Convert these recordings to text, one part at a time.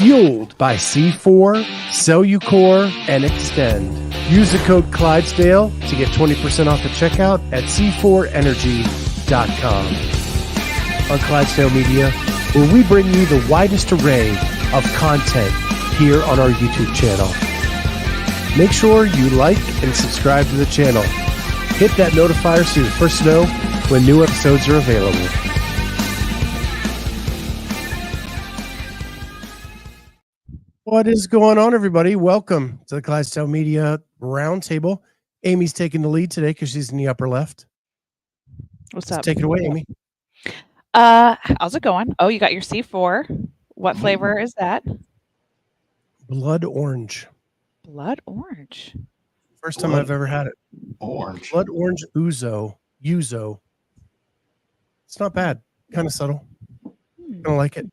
fueled by C4, Cellucor, and Xtend. Use the code Clydesdale to get 20% off at checkout at c4energy.com. On Clydesdale Media, where we bring you the widest array of content here on our YouTube channel. Make sure you like and subscribe to the channel. Hit that notifier so you're first to know when new episodes are available. What is going on, everybody? Welcome to the Clydesdale Media Roundtable. Amy's taking the lead today because she's in the upper left. What's up? Take it away, Amy. How's it going? Oh, you got your C4. What flavor is that? Blood orange. Blood orange. First time I've ever had it. Orange. Blood orange Yuzu. It's not bad. Kind of subtle. I don't like it.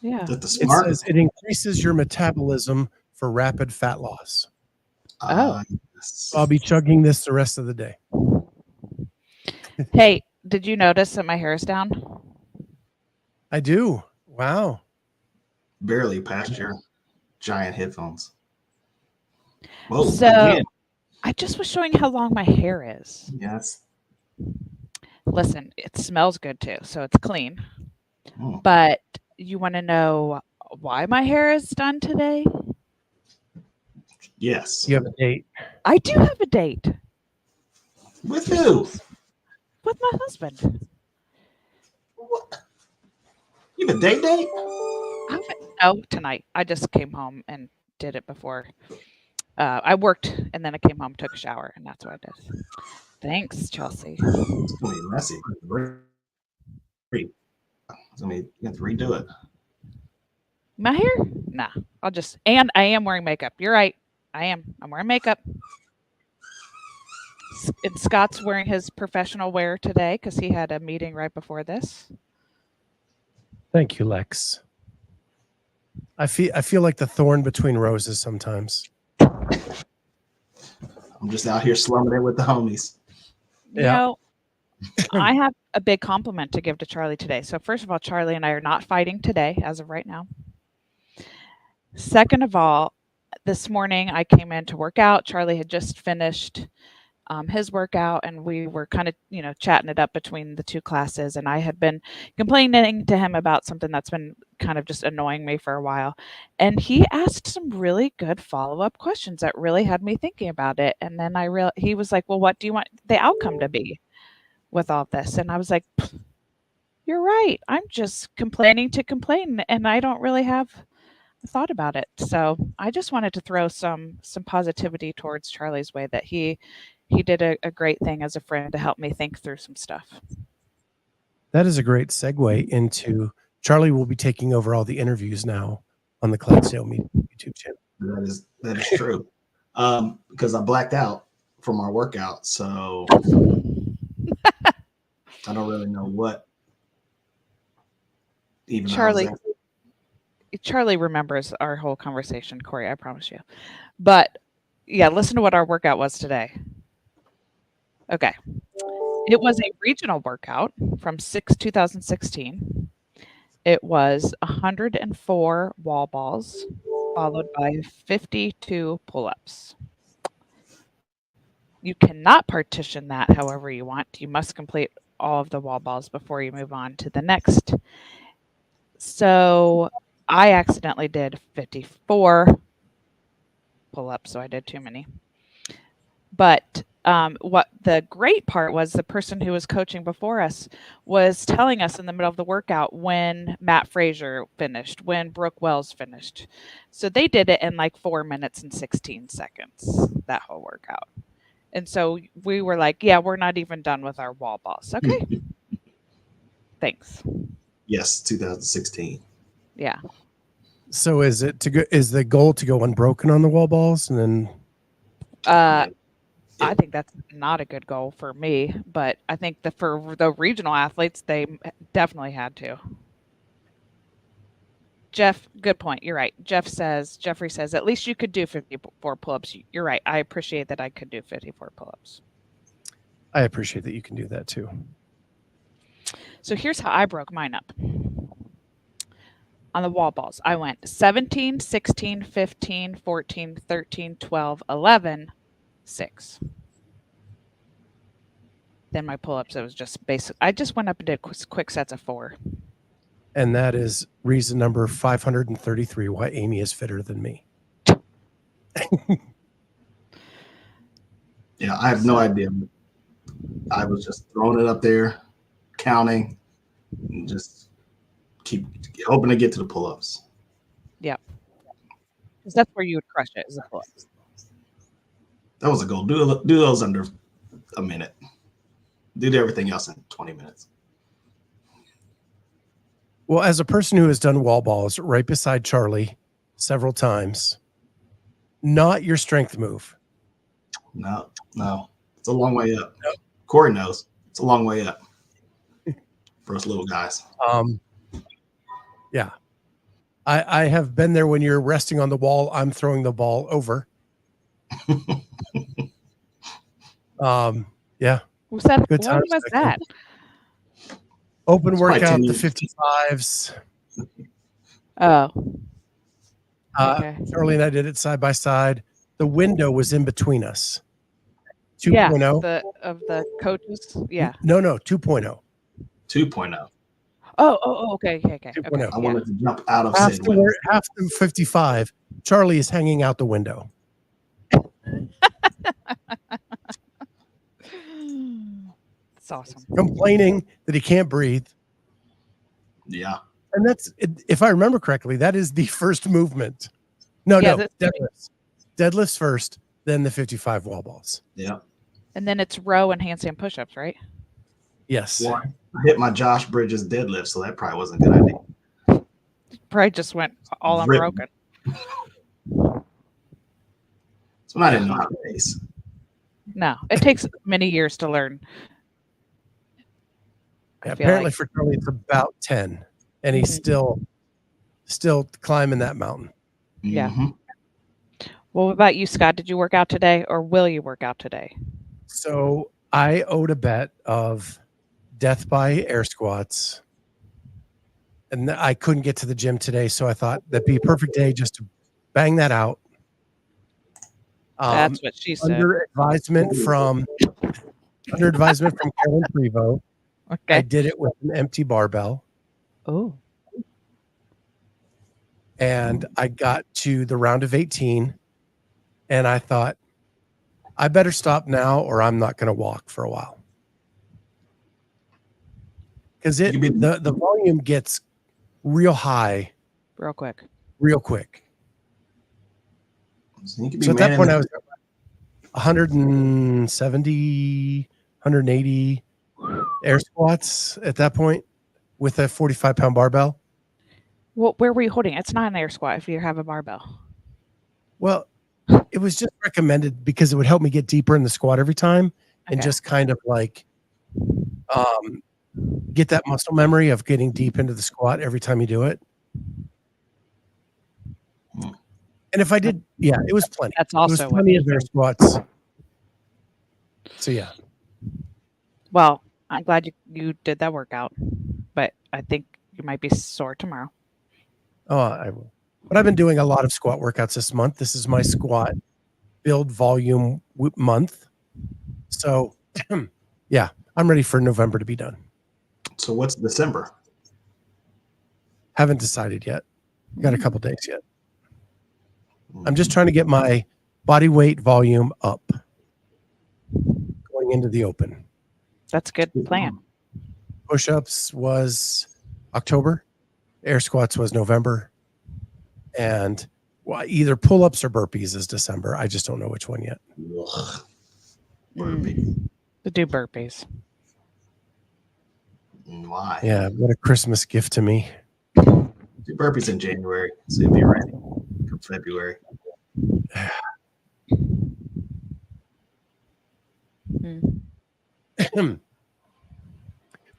Yeah. The It smart. says it increases your metabolism for rapid fat loss. Yes. I'll be chugging this the rest of the day. Hey, did you notice that my hair is down? I do. Wow. Barely past your giant headphones. Whoa. So again. I just was showing how long my hair is. Yes. Listen, it smells good too, so it's clean. Oh. But you want to know why my hair is done today? Yes. You have a date. I do have a date With who? with my husband. What? You have a date? No, tonight. I just came home and did it before. I worked and then I came home, took a shower, and that's what I did. Thanks, Chelsea. It's gonna be messy. It's gonna be, you have to redo it. My hair? Nah. And I am wearing makeup. You're right. I'm wearing makeup. And Scott's wearing his professional wear today because he had a meeting right before this. Thank you, Lex. I feel like the thorn between roses sometimes. I'm just out here slumming it with the homies. You know, I have a big compliment to give to Charlie today. So first of all, Charlie and I are not fighting today as of right now. Second of all, this morning I came in to work out. Charlie had just finished his workout and we were kind of, chatting it up between the two classes. And I had been complaining to him about something that's been kind of just annoying me for a while. And he asked some really good follow-up questions that really had me thinking about it. And then he was like, well, what do you want the outcome to be with all this? And I was like, you're right. I'm just complaining to complain and I don't really have thought about it. So I just wanted to throw some positivity towards Charlie's way that he did a great thing as a friend to help me think through some stuff. That is a great segue into Charlie will be taking over all the interviews now on the Clydesdale Media YouTube channel. That is true. Because I blacked out from our workout, so I don't really know what even Charlie remembers our whole conversation, Corey, I promise you. But yeah, listen to what our workout was today. Okay. It was a regional workout from 2016. It was 104 wall balls, followed by 52 pull-ups. You cannot partition that however you want. You must complete all of the wall balls before you move on to the next. So I accidentally did 54 pull-ups, so I did too many. But what the great part was, the person who was coaching before us was telling us in the middle of the workout when Matt Frazier finished, when Brooke Wells finished. So they did it in like 4 minutes and 16 seconds, that whole workout. And so we were like, yeah, we're not even done with our wall balls. Okay. Thanks. Yes, 2016. Yeah. So is the goal to go unbroken on the wall balls and then I think that's not a good goal for me, but I think for the regional athletes, they definitely had to. Jeff, good point. You're right. Jeffrey says, at least you could do 54 pull-ups. You're right. I appreciate that I could do 54 pull-ups. I appreciate that you can do that too. So here's how I broke mine up. On the wall balls, I went 17, 16, 15, 14, 13, 12, 11, 6. Then my pull-ups, it was just basic. I just went up and did quick sets of 4. And that is reason number 533 why Amy is fitter than me. Yeah, I have no idea. I was just throwing it up there, counting, and just keep hoping to get to the pull-ups. Yep. Because that's where you would crush it, is the pull-ups. That was a goal. Do those under a minute. Do everything else in 20 minutes. Well, as a person who has done wall balls right beside Charlie several times, not your strength move. No. It's a long way up. No. Corey knows. It's a long way up for us little guys. Yeah. I have been there when you're resting on the wall. I'm throwing the ball over. Yeah. Was that Good what times was back that? Open It's workout, probably the 10 55s. Oh. Okay. Charlie and I did it side by side. The window was in between us. 2.0. Yeah, of the coaches. Yeah. No, 2.0. 2.0. Oh, okay. 2.0. I wanted to jump out of Half said window. the 55. Charlie is hanging out the window. It's awesome. Complaining that he can't breathe. Yeah. And that's, if I remember correctly, that is the first movement. No, deadlifts. Deadlifts first, then the 55 wall balls. Yeah. And then it's row and handstand push-ups, right? Yes. Well, I hit my Josh Bridges deadlift, so that probably wasn't a good idea. Probably just went all unbroken. So I didn't know how to pace. No, it takes many years to learn. Yeah, apparently for Charlie, it's about 10, and he's still climbing that mountain. Yeah. Mm-hmm. Well, what about you, Scott? Did you work out today, or will you work out today? So I owed a bet of death by air squats, and I couldn't get to the gym today, so I thought that'd be a perfect day just to bang that out. That's what she said. Under advisement from Carolyn Prevost. Okay. I did it with an empty barbell. Oh. And I got to the round of 18, and I thought, I better stop now or I'm not going to walk for a while. Because the volume gets real high. Real quick. So at that point, I was 170, 180 air squats at that point with a 45-pound barbell. Well, where were you holding? It's not an air squat if you have a barbell. Well, it was just recommended because it would help me get deeper in the squat every time and just kind of like get that muscle memory of getting deep into the squat every time you do it. And if I did, it was plenty. That's also plenty of air squats. So yeah. Well, I'm glad you did that workout, but I think you might be sore tomorrow. Oh, I will. But I've been doing a lot of squat workouts this month. This is my squat build volume month. So yeah, I'm ready for November to be done. So what's December? Haven't decided yet. Got a couple days yet. I'm just trying to get my body weight volume up going into the open. That's a good plan. Push-ups was October. Air squats was November. And either pull-ups or burpees is December. I just don't know which one yet. Burpee. To do burpees. Why? Yeah, what a Christmas gift to me. Do burpees in January, so you'll be ready for February.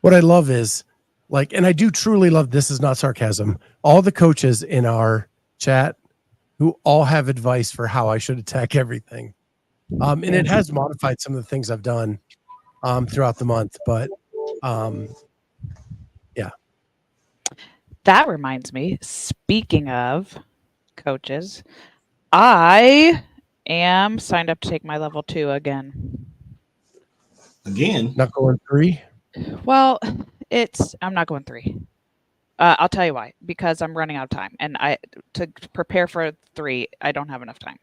What I love is and I do truly love, this is not sarcasm, all the coaches in our chat who all have advice for how I should attack everything. And it has modified some of the things I've done throughout the month, but yeah. that reminds me, speaking of coaches, I am signed up to take my level 2 again. Again? Not going 3? Well, I'm not going 3. I'll tell you why. Because I'm running out of time, and to prepare for 3, I don't have enough time.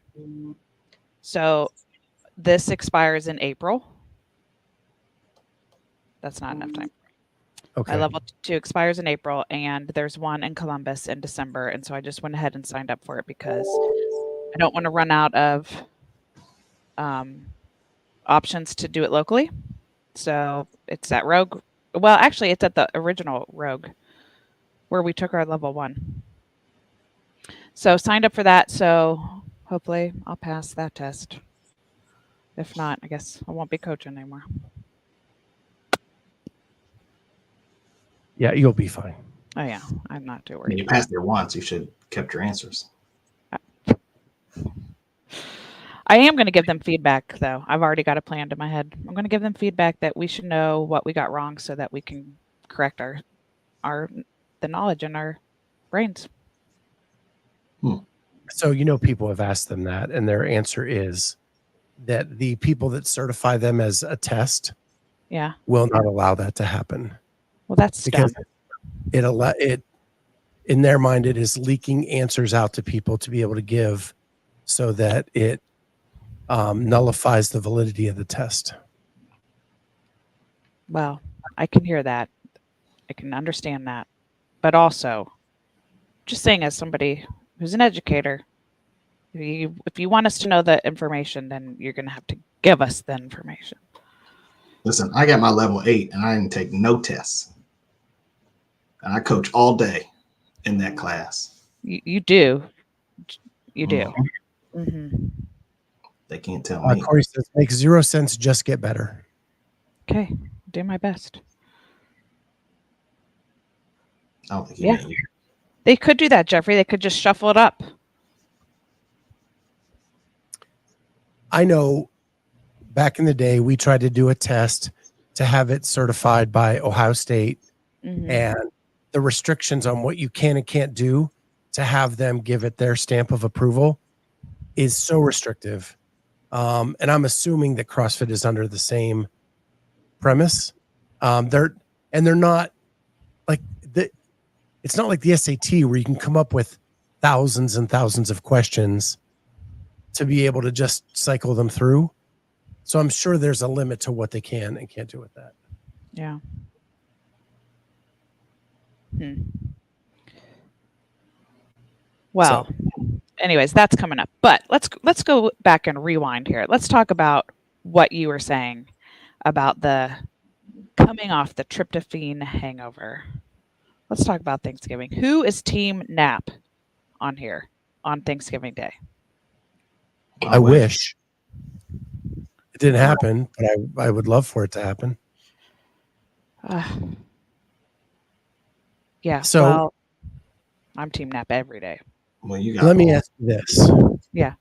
So this expires in April. That's not enough time. Okay. My level 2 expires in April, and there's one in Columbus in December, and so I just went ahead and signed up for it because I don't want to run out of options to do it locally. So it's at Rogue. Well, actually, it's at the original Rogue where we took our level 1. So signed up for that. So hopefully I'll pass that test. If not, I guess I won't be coaching anymore. Yeah, you'll be fine. Oh yeah, I'm not too When worried. you passed there once, you should have kept your answers. I am going to give them feedback, though. I've already got a plan in my head. I'm going to give them feedback that we should know what we got wrong so that we can correct the knowledge in our brains. So, people have asked them that, and their answer is that the people that certify them as a test will not allow that to happen. Well, that's because dumb. it in their mind, it is leaking answers out to people to be able to give so that it nullifies the validity of the test. Well, I can hear that. I can understand that. But also, just saying as somebody who's an educator, if you want us to know the information, then you're going to have to give us the information. Listen, I got my level 8 and I didn't take no tests. And I coach all day in that class. You do. You do. Mm-hmm. They can't tell me. Corey says, makes 0 sense, just get better. Okay, do my best. I don't think you mean you. They could do that, Jeffrey. They could just shuffle it up. I know back in the day, we tried to do a test to have it certified by Ohio State, and the restrictions on what you can and can't do to have them give it their stamp of approval is so restrictive. And I'm assuming that CrossFit is under the same premise. They're not like it's not like the SAT where you can come up with thousands and thousands of questions to be able to just cycle them through. So I'm sure there's a limit to what they can and can't do with that. Yeah. Well, anyways, that's coming up. But let's go back and rewind here. Let's talk about what you were saying about the coming off the tryptophan hangover. Let's talk about Thanksgiving. Who is Team Nap on here on Thanksgiving Day? I wish it didn't happen, but I would love for it to happen. Yeah. So well, I'm Team Nap every day. Well, you got let me ask you this. Yeah.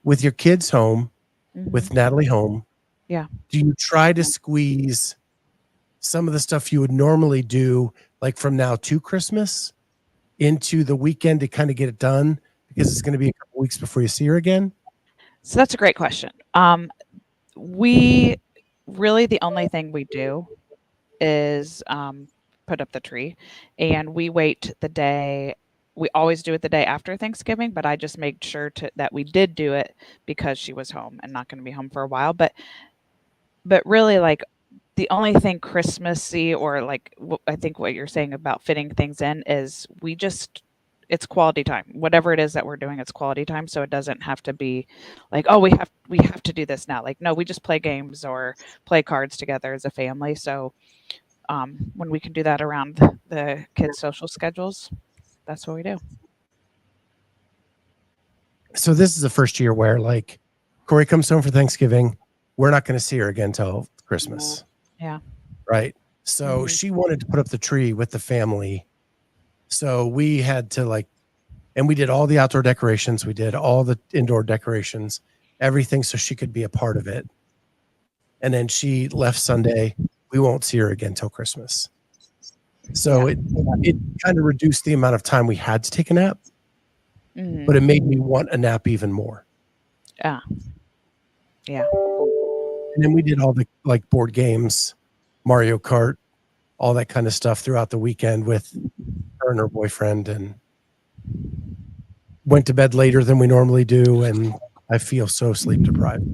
With your kids home, with Natalie home, yeah, do you try to squeeze some of the stuff you would normally do, like from now to Christmas, into the weekend to kind of get it done? Because it's going to be a couple weeks before you see her again. So that's a great question. We really, the only thing we do is put up the tree, and we wait the day. We always do it the day after Thanksgiving, but I just made sure that we did do it because she was home and not going to be home for a while. But really, like, the only thing Christmassy, or like I think what you're saying about fitting things in, is it's quality time. Whatever it is that we're doing, it's quality time. So it doesn't have to be like, oh, we have to do this now. Like, no, we just play games or play cards together as a family. So when we can do that around the kids' social schedules, that's what we do. So this is the first year where, like, Corey comes home for Thanksgiving. We're not going to see her again till Christmas. Yeah. Right. So she wanted to put up the tree with the family. So we had to and we did all the outdoor decorations. We did all the indoor decorations, everything, so she could be a part of it. And then she left Sunday. We won't see her again till Christmas. So it kind of reduced the amount of time we had to take a nap, but it made me want a nap even more. Yeah. And then we did all the like board games, Mario Kart, all that kind of stuff throughout the weekend with her and her boyfriend, and went to bed later than we normally do. And I feel so sleep deprived.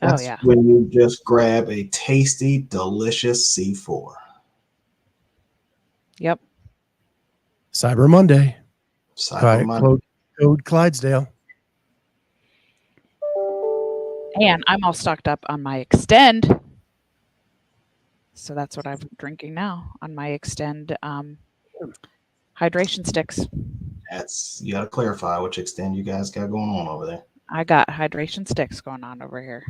That's when you just grab a tasty, delicious C4. Yep. Cyber Monday. Monday. Code Clydesdale. And I'm all stocked up on my Xtend. So that's what I'm drinking now on my Xtend hydration sticks. You got to clarify which Xtend you guys got going on over there. I got hydration sticks going on over here.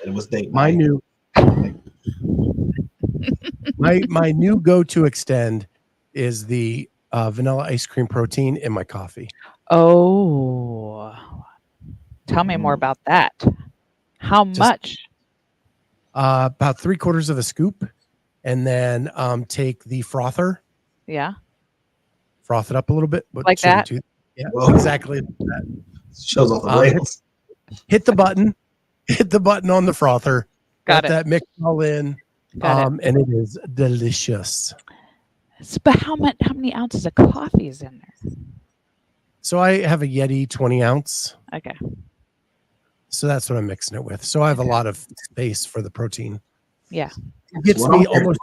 It was date my night. new my new go-to Xtend is the vanilla ice cream protein in my coffee. Oh, tell me more about that. How much? About 3/4 of a scoop, and then take the frother. Yeah. Froth it up a little bit, but like that. Yeah, exactly. That. Shows off the rails. Hit the button. Hit the button on the frother. Got it. That mix all in. And it is delicious. But how many ounces of coffee is in there? So I have a Yeti 20 ounce. Okay. So that's what I'm mixing it with. So I have a lot of space for the protein. Yeah. It gets me almost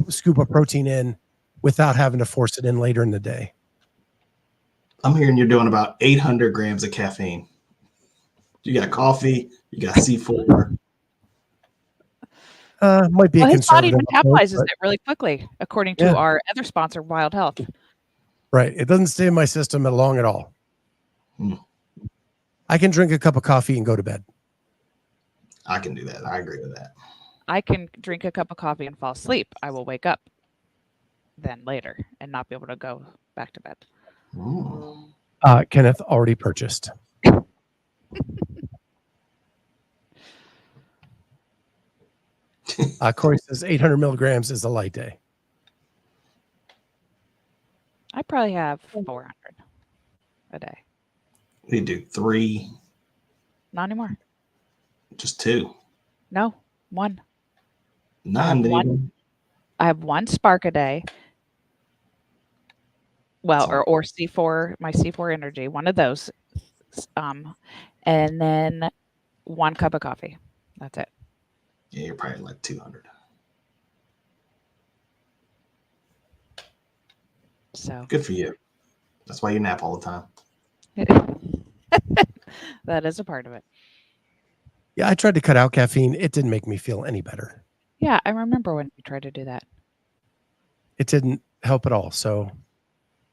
a scoop of protein in without having to force it in later in the day. I'm hearing you're doing about 800 grams of caffeine. You got coffee, you got C4. Might be a his body conservative metabolizes it really quickly, according to our other sponsor, Wild Health. Right. It doesn't stay in my system long at all. I can drink a cup of coffee and go to bed. I can do that. I agree with that. I can drink a cup of coffee and fall asleep. I will wake up then later and not be able to go back to bed. Kenneth already purchased. Corey says 800 milligrams is a light day. I probably have 400 a day. We do 3. Not anymore. Just 2. No, 1. None. I have 1 Spark a day. Well, or C4, my C4 Energy, one of those. And then 1 cup of coffee. That's it. Yeah, you're probably like 200. So good for you. That's why you nap all the time. That is a part of it. Yeah, I tried to cut out caffeine. It didn't make me feel any better. Yeah, I remember when you tried to do that. It didn't help at all. So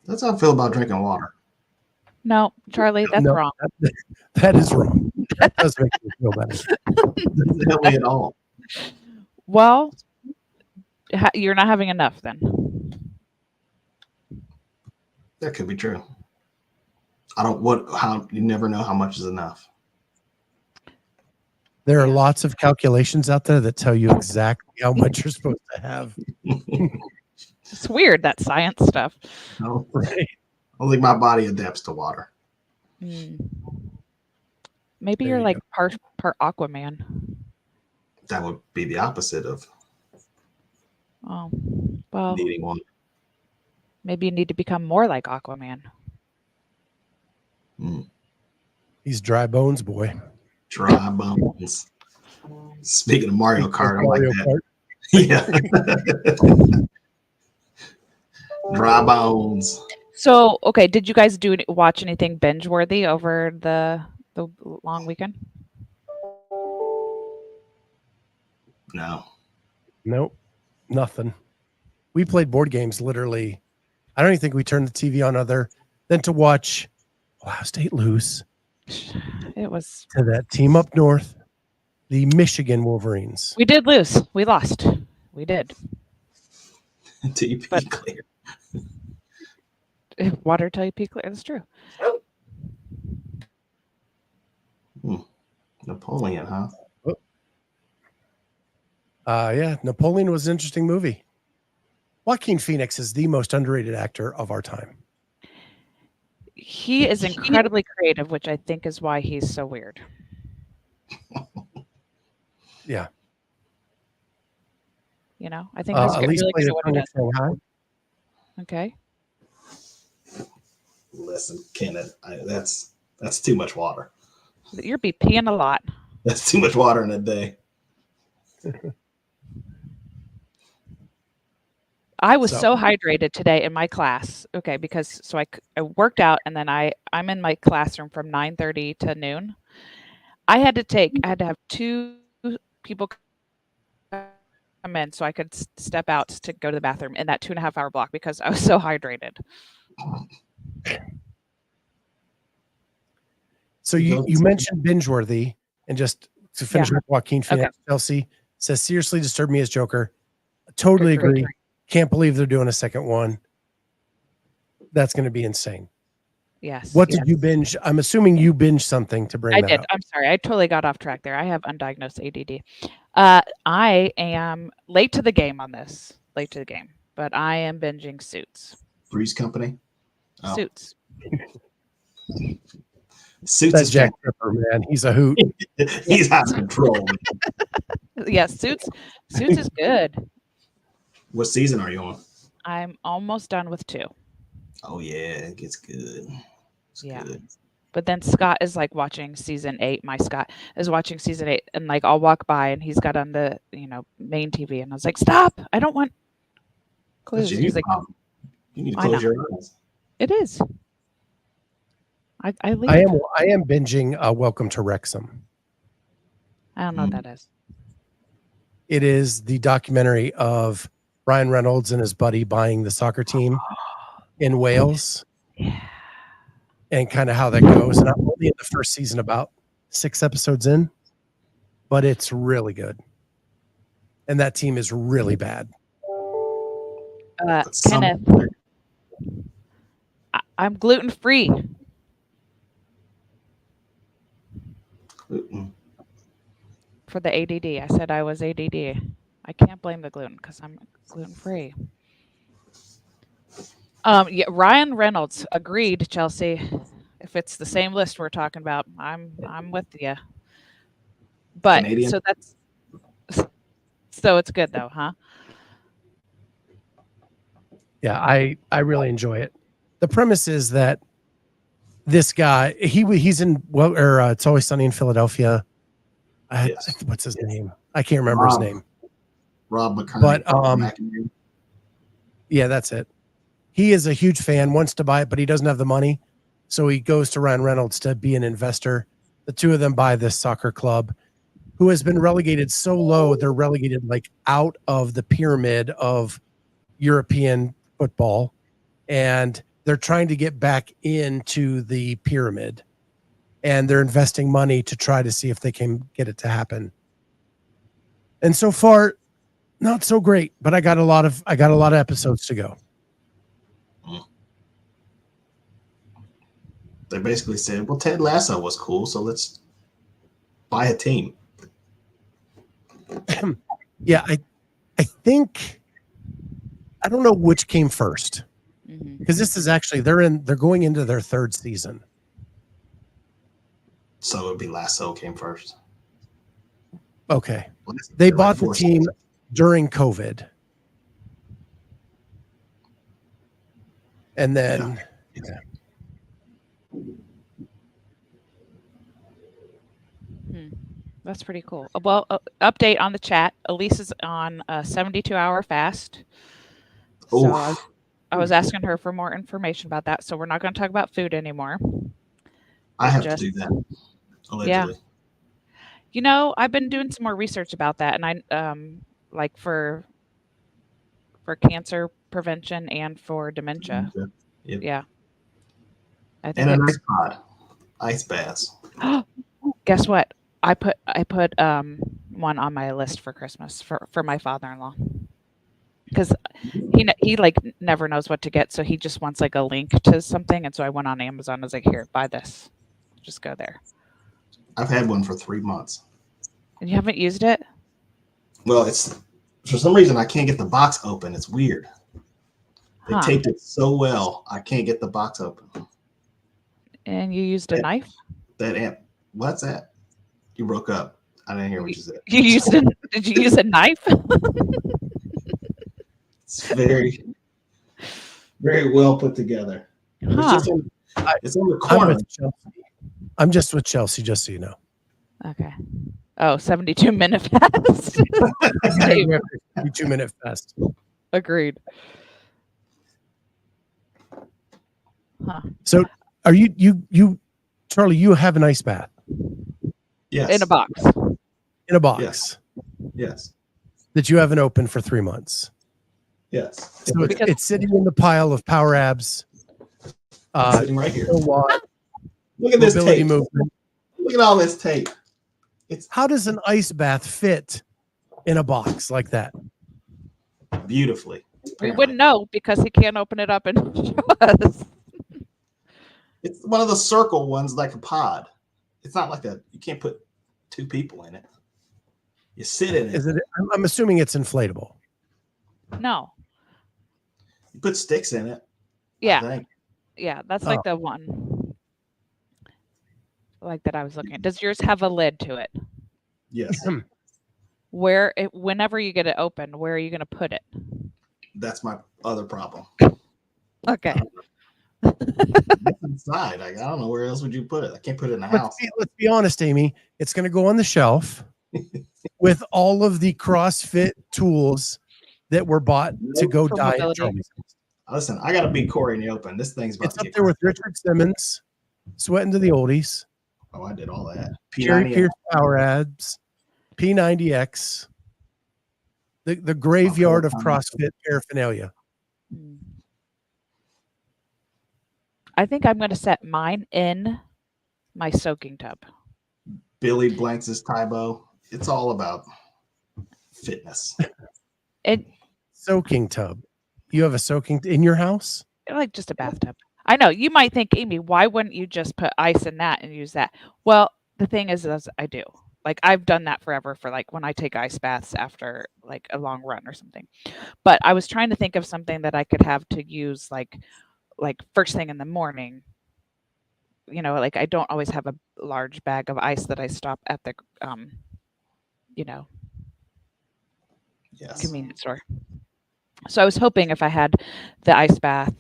that's how I feel about drinking water. No, Charlie, that's wrong. That is wrong. That does make me feel better. Doesn't help me at all. Well, you're not having enough then. That could be true. How you never know how much is enough. There are lots of calculations out there that tell you exactly how much you're supposed to have. It's weird, that science stuff. No, right. I don't think my body adapts to water. Maybe you're like part Aquaman. That would be the opposite of needing one. Maybe you need to become more like Aquaman. He's dry bones, boy. Dry bones. Speaking of Mario Kart, I like that. Yeah. Dry bones. So, okay, did you guys watch anything binge worthy over the long weekend? No. Nope. Nothing. We played board games literally. I don't even think we turned the TV on other than to watch Ohio State lose. It was to that team up north, the Michigan Wolverines. We did lose. We lost. We did. TP clear. Water TP clear. That's true. Napoleon, huh? Yeah, Napoleon was an interesting movie. Joaquin Phoenix is the most underrated actor of our time. He is incredibly creative, which I think is why he's so weird. Yeah. You know, I think he's Elise really played good a at what he Kung does. Fu High. Okay. Listen, Kenneth, that's too much water. You're be peeing a lot. That's too much water in a day. I was so hydrated today in my class. Okay, because I worked out and then I'm in my classroom from 9:30 to noon. I had to have 2 people come in so I could step out to go to the bathroom in that 2.5 hour block because I was so hydrated. So you mentioned binge-worthy, and just to finish with Joaquin Phoenix, Okay. Chelsea says, seriously disturbed me as Joker. I totally agree. Can't believe they're doing a second one. That's going to be insane. Yes. What did you binge? I'm assuming you binged something to bring that up. I'm sorry. I totally got off track there. I have undiagnosed ADD. I am late to the game on this. Late to the game. But I am binging Suits. Three's Company? Oh. Suits. Suits That's is Jack Ripper, man. He's a hoot. He's out of control. Yes, Suits is good. What season are you on? I'm almost done with 2. Oh yeah, it gets good. It's good. But then Scott is like watching season 8. My Scott is watching season 8, and like I'll walk by and he's got on the main TV, and I was like, "Stop! I don't want clues." He's like, "You need to close your eyes." It is. I leave. I am binging Welcome to Wrexham. I don't know what that is. It is the documentary of Ryan Reynolds and his buddy buying the soccer team in Wales. Yeah. And kind of how that goes. And I'm only in the first season, about 6 episodes in, but it's really good. And that team is really bad. Kenneth, I'm gluten-free. For the ADD. I said I was ADD. I can't blame the gluten because I'm gluten-free. Yeah, Ryan Reynolds agreed, Chelsea. If it's the same list we're talking about, I'm with you. But Canadian? so it's good though, huh? Yeah, I really enjoy it. The premise is that this guy, he's in It's Always Sunny in Philadelphia. What's his name? I can't remember his name. Rob McCurry. But yeah, that's it. He is a huge fan, wants to buy it, but he doesn't have the money. So he goes to Ryan Reynolds to be an investor. The two of them buy this soccer club, who has been relegated so low, they're relegated like out of the pyramid of European football. And they're trying to get back into the pyramid. And they're investing money to try to see if they can get it to happen. And so far, not so great, but I got a lot of episodes to go. They basically said, well, Ted Lasso was cool, so let's buy a team. Yeah, I think, I don't know which came first, because this is actually they're going into their 3rd season. So it would be Lasso came first. Okay, they bought the team during COVID, and then. Yeah. That's pretty cool. Well, update on the chat. Elise is on a 72-hour fast. So I was asking her for more information about that. So we're not going to talk about food anymore. I have to do that. Allegedly. Yeah. I've been doing some more research about that, and I like for cancer prevention and for dementia. Yep. Yeah. I think and an ice pod, ice baths. Guess what? I put one on my list for Christmas for my father-in-law, because he like never knows what to get, so he just wants like a link to something, and so I went on Amazon. I was like, here, buy this. Just go there. I've had one for 3 months. And you haven't used it? Well, it's for some reason I can't get the box open. It's weird. They taped it so well, I can't get the box open. And you used a knife? What's that? You broke up. I didn't hear what you said. Did you use a knife? It's very, very well put together. It's on the corner. I'm just with Chelsea, just so you know. Okay. Oh, 72-minute fast. 72-minute fast. Agreed. Huh. So are you Charlie, you have an ice bath? Yes. In a box. In a box. Yes. That you haven't opened for 3 months. Yes. So it's sitting in the pile of Power Abs. Sitting right here. Look at this tape. Movement. Look at all this tape. How does an ice bath fit in a box like that? Beautifully. We wouldn't know because he can't open it up and show us. It's one of the circle ones, like a pod. It's not like you can't put 2 people in it. You sit in it. I'm assuming it's inflatable. No. You put sticks in it. Yeah. Yeah, that's like the one. Like that I was looking at. Does yours have a lid to it? Yes. Whenever you get it open, where are you going to put it? That's my other problem. Okay. It's inside. I don't know where else would you put it. I can't put it in the house. Let's be honest, Amy. It's going to go on the shelf with all of the CrossFit tools that were bought to go diet. Listen, I got to beat Corey in the open. This thing's about to get up there with Richard Simmons, sweating to the oldies. Oh, I did all that. Jerry Pierce Power Abs, P90X, the graveyard of CrossFit paraphernalia. I think I'm going to set mine in my soaking tub. Billy Blanks' Tybo. It's all about fitness. Soaking tub. You have a soaking in your house? Like just a bathtub. I know. You might think, Amy, why wouldn't you just put ice in that and use that? Well, the thing is I do. Like I've done that forever for like when I take ice baths after like a long run or something. But I was trying to think of something that I could have to use like first thing in the morning. You know, like I don't always have a large bag of ice that I stop at the convenience store. So I was hoping if I had the ice bath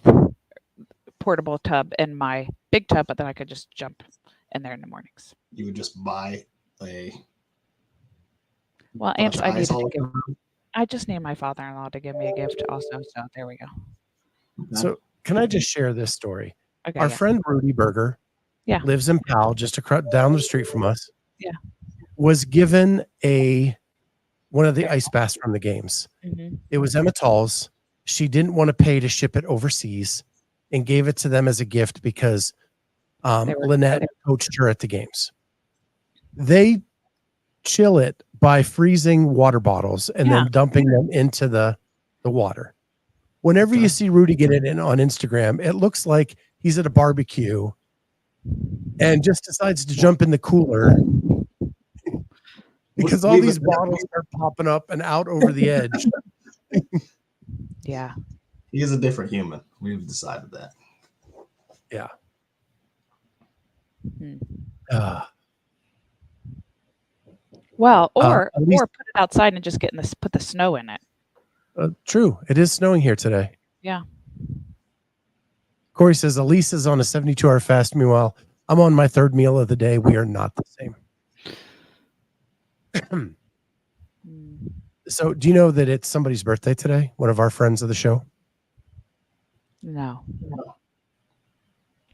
portable tub in my big tub, but then I could just jump in there in the mornings. You would just buy a. Well, and I just need my father-in-law to give me a gift also. So there we go. So can I just share this story? Okay, Our friend Rudy Berger lives in Powell, just down the street from us. Yeah. Was given one of the ice baths from the games. Mm-hmm. It was Emma Tall's. She didn't want to pay to ship it overseas and gave it to them as a gift because Lynette coached her at the games. They chill it by freezing water bottles and then dumping them into the water. Whenever you see Rudy get it in on Instagram, it looks like he's at a barbecue and just decides to jump in the cooler because all these bottles are popping up and out over the edge. Yeah. He is a different human. We've decided that. Yeah. Well, or put it outside and just put the snow in it. True. It is snowing here today. Yeah. Corey says Elise is on a 72-hour fast. Meanwhile, I'm on my 3rd meal of the day. We are not the same. So do you know that it's somebody's birthday today? One of our friends of the show? No.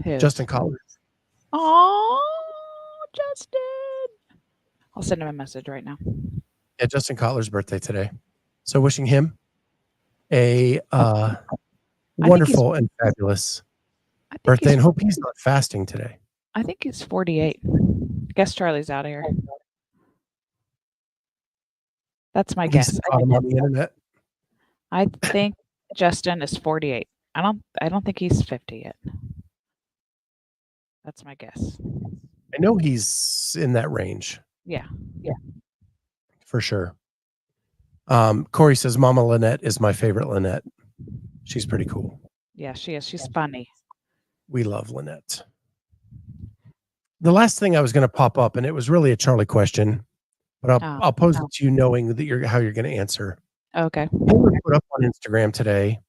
Who? Justin Cotler. Oh, Justin. I'll send him a message right now. Yeah, Justin Cotler's birthday today. So wishing him a wonderful and fabulous birthday and hope he's not fasting today. I think he's 48. Guess Charlie's out of here. That's my guess. On the internet. I think Justin is 48. I don't think he's 50 yet. That's my guess. I know he's in that range. Yeah. For sure. Corey says Mama Lynette is my favorite Lynette. She's pretty cool. Yeah, she is. She's funny. We love Lynette. The last thing I was going to pop up, and it was really a Charlie question, but I'll pose it to you knowing that how you're going to answer. Okay. Hillary put up on Instagram today,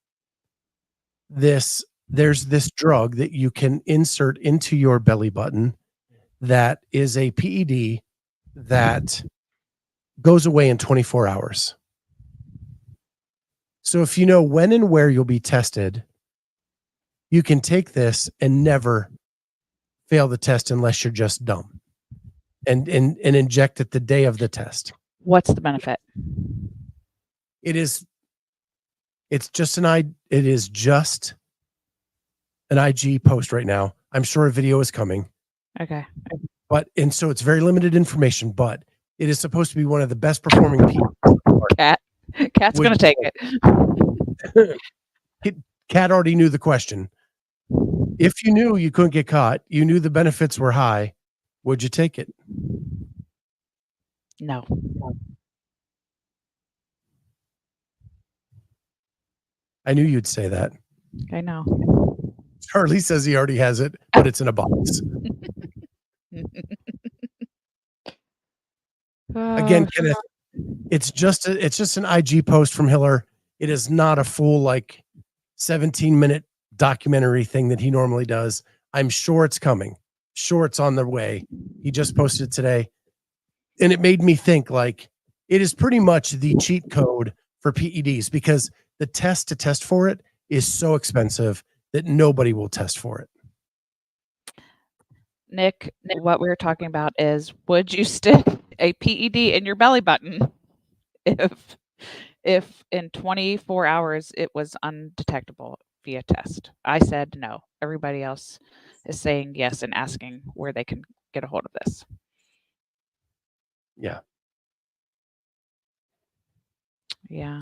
there's this drug that you can insert into your belly button that is a PED that goes away in 24 hours. So if you know when and where you'll be tested, you can take this and never fail the test unless you're just dumb, and inject it the day of the test. What's the benefit? It is just an IG post right now. I'm sure a video is coming. Okay. And so it's very limited information, but it is supposed to be one of the best performing people. Cat's going to take it. Cat already knew the question. If you knew you couldn't get caught, you knew the benefits were high, would you take it? No. I knew you'd say that. I know. Charlie says he already has it, but it's in a box. Again, Kenneth, it's just an IG post from Hiller. It is not a full 17-minute documentary thing that he normally does. I'm sure it's coming. Sure, it's on the way. He just posted it today, and it made me think it is pretty much the cheat code for PEDs, because the test to test for it is so expensive that nobody will test for it. Nick, what we were talking about is, would you stick a PED in your belly button if in 24 hours it was undetectable via test? I said no. Everybody else is saying yes and asking where they can get a hold of this. Yeah. Yeah.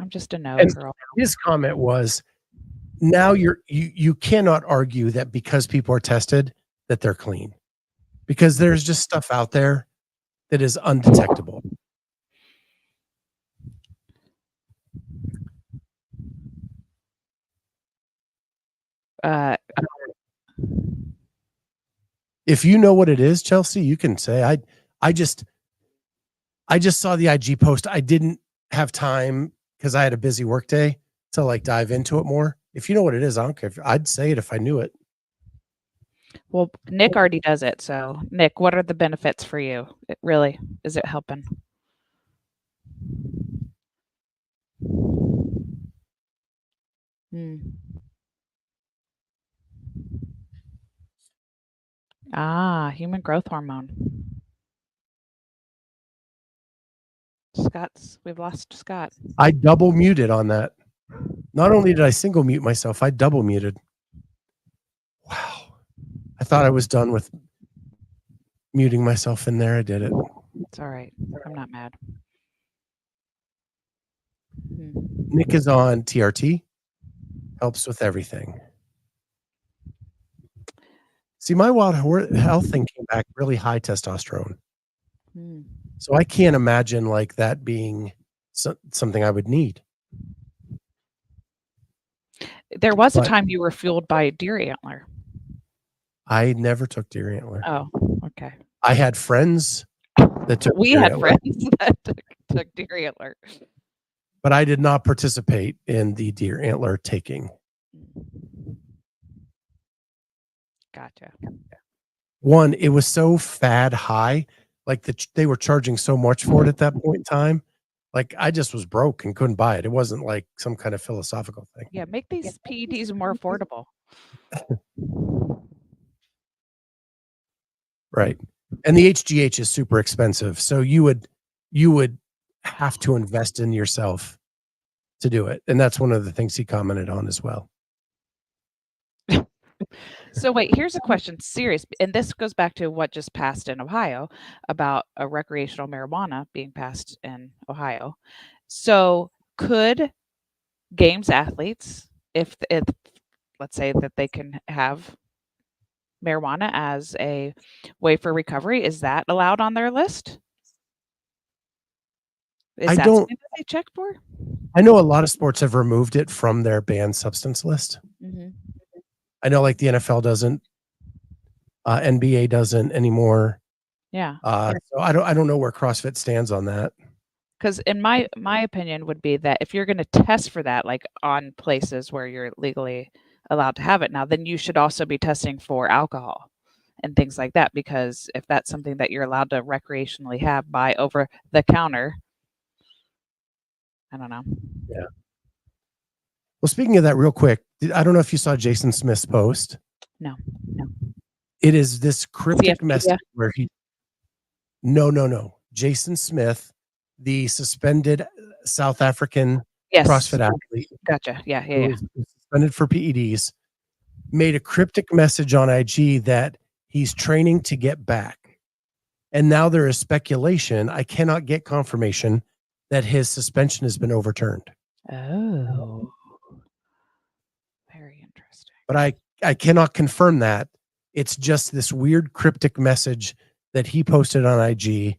I'm just a no girl. His comment was, now you cannot argue that because people are tested that they're clean, because there's just stuff out there that is undetectable. If you know what it is, Chelsea, you can say, I just saw the IG post. I didn't have time because I had a busy work day to dive into it more. If you know what it is, I don't care. I'd say it if I knew it. Well, Nick already does it. So Nick, what are the benefits for you? Is it helping? Human growth hormone. We've lost Scott. I double muted on that. Not only did I single mute myself, I double muted. Wow. I thought I was done with muting myself in there. I did it. It's all right. I'm not mad. Nick is on TRT. Helps with everything. See, my wild health thing came back really high testosterone. So I can't imagine that being something I would need. There was a time you were fueled by deer antler. I never took deer antler. Oh, okay. I had friends that took. We had friends that took deer antler, but I did not participate in the deer antler taking. Gotcha. One, it was so fad high, they were charging so much for it at that point in time. I just was broke and couldn't buy it. It wasn't some kind of philosophical thing. Yeah, make these PEDs more affordable. Right. And the HGH is super expensive. So you would have to invest in yourself to do it. And that's one of the things he commented on as well. So wait, here's a question, serious, and this goes back to what just passed in Ohio about a recreational marijuana being passed in Ohio. So could games athletes, if let's say that they can have marijuana as a way for recovery, is that allowed on their list? Is that something that they check for? I know a lot of sports have removed it from their banned substance list. Mm-hmm. I know, like the NFL doesn't, NBA doesn't anymore. Yeah. So I don't know where CrossFit stands on that. Because in my opinion would be that if you're going to test for that, like on places where you're legally allowed to have it now, then you should also be testing for alcohol and things like that. Because if that's something that you're allowed to recreationally have by over the counter, I don't know. Yeah. Well, speaking of that, real quick, I don't know if you saw Jason Smith's post. No. It is this cryptic CFP, message where no. Jason Smith, the suspended South African Yes. CrossFit athlete, Gotcha. Yeah. who was suspended for PEDs, made a cryptic message on IG that he's training to get back. And now there is speculation, I cannot get confirmation, that his suspension has been overturned. Oh. Very interesting. But I cannot confirm that. It's just this weird cryptic message that he posted on IG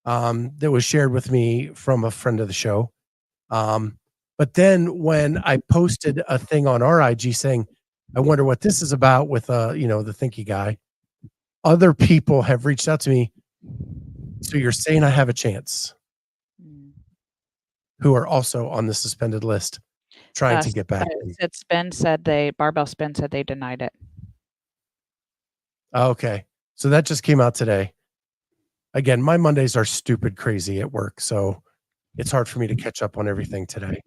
that was shared with me from a friend of the show. But then when I posted a thing on our IG saying, I wonder what this is about with, the Thinky guy, other people have reached out to me. So you're saying I have a chance, who are also on the suspended list trying to get back. Barbell Spin said they denied it. Okay. So that just came out today. Again, my Mondays are stupid crazy at work, so it's hard for me to catch up on everything today.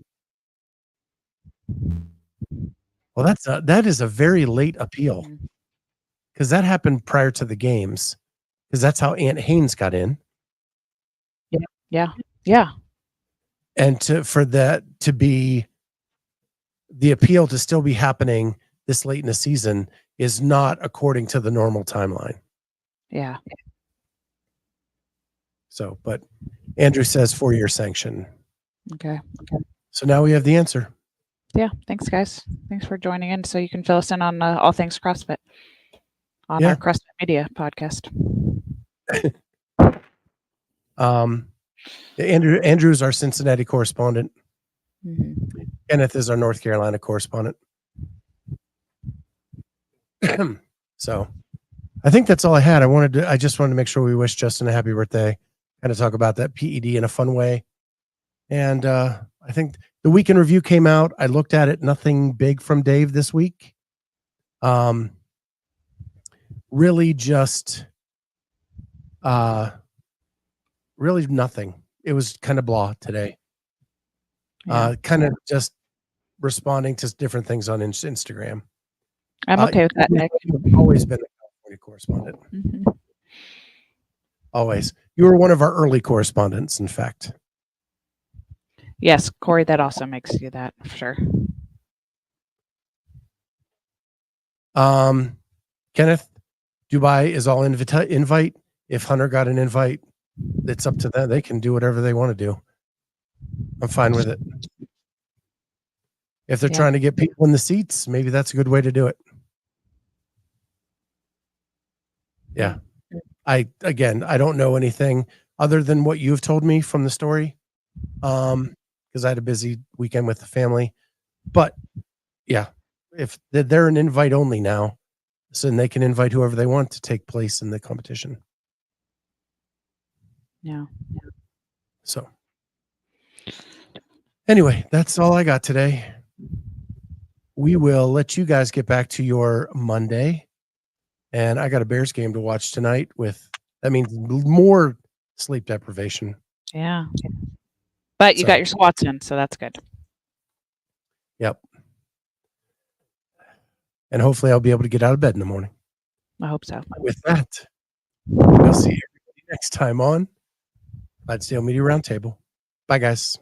Well, that is a very late appeal, because that happened prior to the games, because that's how Aunt Haynes got in. Yeah. And for that to be the appeal to still be happening this late in the season is not according to the normal timeline. Yeah. So, but Andrew says 4-year sanction. Okay. So now we have the answer. Yeah. Thanks, guys. Thanks for joining in. So you can fill us in on all things CrossFit on our CrossFit Media podcast. Andrew's our Cincinnati correspondent. Mm-hmm. Kenneth is our North Carolina correspondent. So I think that's all I had. I just wanted to make sure we wish Justin a happy birthday, kind of talk about that PED in a fun way. And I think the weekend review came out. I looked at it. Nothing big from Dave this week. Really just really nothing. It was kind of blah today. Kind of just responding to different things on Instagram. I'm okay with that, Nick. You've always been a California correspondent. Mm-hmm. Always. You were one of our early correspondents, in fact. Yes, Corey, that also makes you that, for sure. Kenneth, Dubai is all invite. If Hunter got an invite, it's up to them. They can do whatever they want to do. I'm fine with it. If they're trying to get people in the seats, maybe that's a good way to do it. Yeah. I don't know anything other than what you've told me from the story. Because I had a busy weekend with the family. But yeah, if they're an invite only now, so then they can invite whoever they want to take place in the competition. Yeah. So anyway, that's all I got today. We will let you guys get back to your Monday. And I got a Bears game to watch tonight that means more sleep deprivation. Yeah. But you got your squats in, so that's good. Yep. And hopefully I'll be able to get out of bed in the morning. I hope so. With that, we'll see everybody next time on Clydesdale Media Roundtable. Bye, guys.